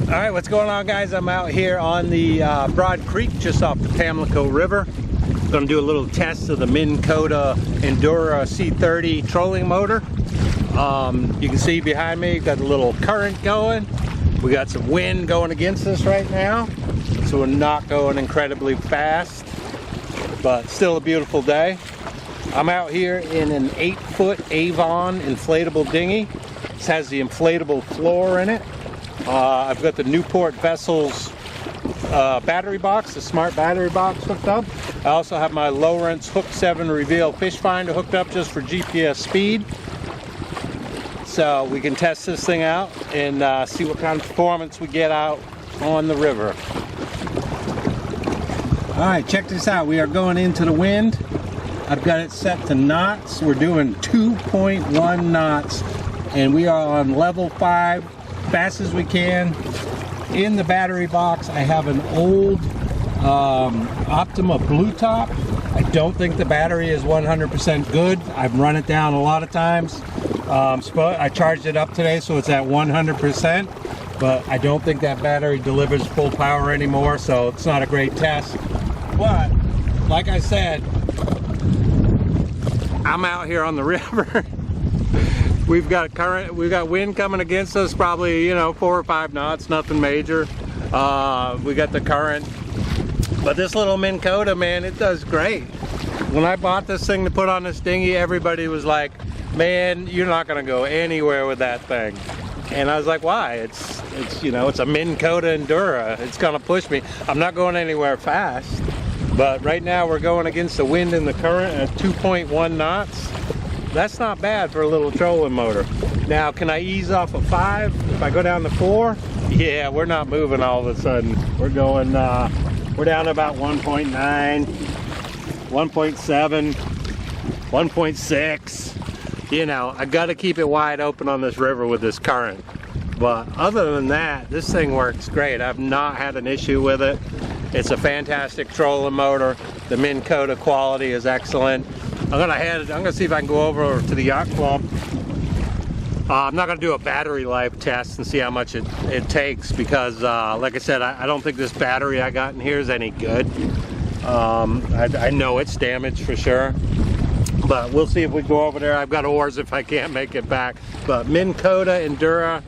All right, what's going on, guys? I'm out here on the Broad Creek just off the Pamlico River. Going to do a little test of the Minn Kota Endura C30 trolling motor. You can see behind me, got a little current going. We got some wind going against us right now, so we're not going incredibly fast, but still a beautiful day. I'm out here in an 8-foot Avon inflatable dinghy. This has the inflatable floor in it. I've got the Newport Vessels battery box, the smart battery box hooked up. I also have my Lowrance Hook 7 Reveal fish finder hooked up just for GPS speed. So we can test this thing out and see what kind of performance we get out on the river. All right, check this out. We are going into the wind. I've got it set to knots. We're doing 2.1 knots and we are on level 5, fast as we can. In the battery box, I have an old Optima Blue Top. I don't think the battery is 100% good. I've run it down a lot of times. I charged it up today, so it's at 100%, but I don't think that battery delivers full power anymore, so it's not a great test. But like I said, I'm out here on the river. We've got current, we've got wind coming against us, probably, you know, 4 or 5 knots, nothing major. We got the current, but this little Minn Kota, man, it does great. When I bought this thing to put on this dinghy, everybody was like, man, you're not gonna go anywhere with that thing. And I was like, why? It's you know, it's a Minn Kota Endura. It's gonna push me. I'm not going anywhere fast, but right now we're going against the wind and the current at 2.1 knots. That's not bad for a little trolling motor. Now, can I ease off of 5? If I go down to 4, yeah, we're not moving all of a sudden. We're going, we're down to about 1.9, 1.7, 1.6. You know, I gotta keep it wide open on this river with this current. But other than that, this thing works great. I've not had an issue with it. It's a fantastic trolling motor. The Minn Kota quality is excellent. I'm gonna see if I can go over to the yacht club. I'm not gonna do a battery life test and see how much it takes because, like I said, I don't think this battery I got in here is any good. I know it's damaged for sure, but we'll see if we go over there. I've got oars if I can't make it back. But Minn Kota Endura,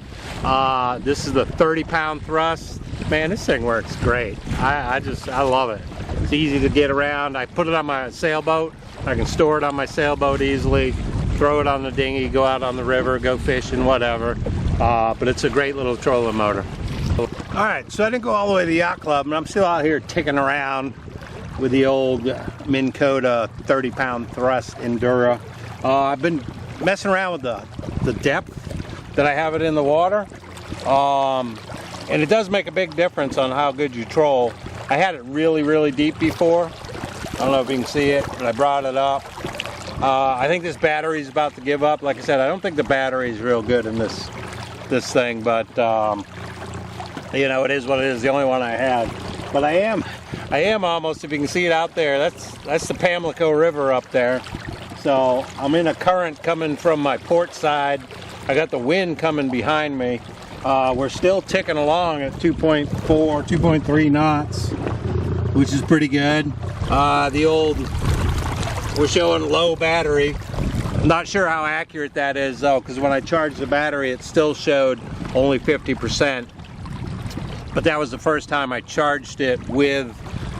this is the 30-pound thrust. Man, this thing works great. I love it. It's easy to get around. I put it on my sailboat. I can store it on my sailboat easily, throw it on the dinghy, go out on the river, go fishing, whatever. But it's a great little trolling motor. All right, so I didn't go all the way to the yacht club, and I'm still out here ticking around with the old Minn Kota 30-pound thrust Endura. I've been messing around with the depth that I have it in the water. And it does make a big difference on how good you troll. I had it really, really deep before. I don't know if you can see it, but I brought it up. I think this battery's about to give up. Like I said, I don't think the battery's real good in this thing, but you know, it is what it is. The only one I had. But I am almost, if you can see it out there, that's the Pamlico River up there. So I'm in a current coming from my port side. I got the wind coming behind me. We're still ticking along at 2.4, 2.3 knots, which is pretty good. We're showing low battery. I'm not sure how accurate that is though, because when I charged the battery, it still showed only 50%. But that was the first time I charged it with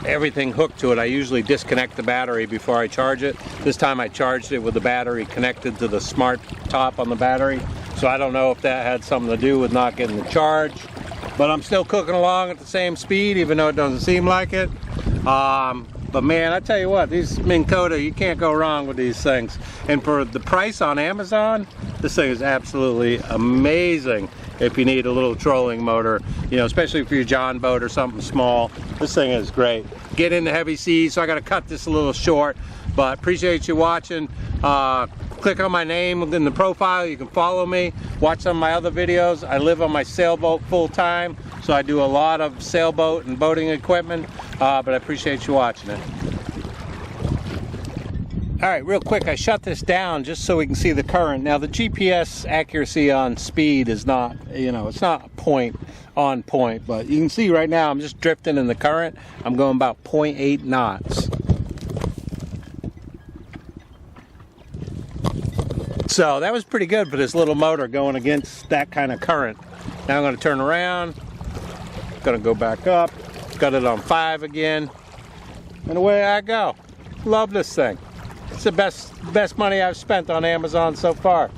everything hooked to it. I usually disconnect the battery before I charge it. This time I charged it with the battery connected to the smart top on the battery. So I don't know if that had something to do with not getting the charge, but I'm still cooking along at the same speed, even though it doesn't seem like it. But man, I tell you what, these Minn Kota, you can't go wrong with these things. And for the price on Amazon, this thing is absolutely amazing if you need a little trolling motor, you know, especially for your John boat or something small. This thing is great. Get into heavy seas, so I got to cut this a little short, but appreciate you watching. Click on my name in the profile. You can follow me, watch some of my other videos. I live on my sailboat full time, so I do a lot of sailboat and boating equipment, but I appreciate you watching it. Alright, real quick, I shut this down just so we can see the current. Now the GPS accuracy on speed is not, it's not on point, but you can see right now I'm just drifting in the current. I'm going about 0.8 knots. So that was pretty good for this little motor going against that kind of current. Now I'm going to turn around, going to go back up, got it on 5 again, and away I go. Love this thing. It's the best money I've spent on Amazon so far.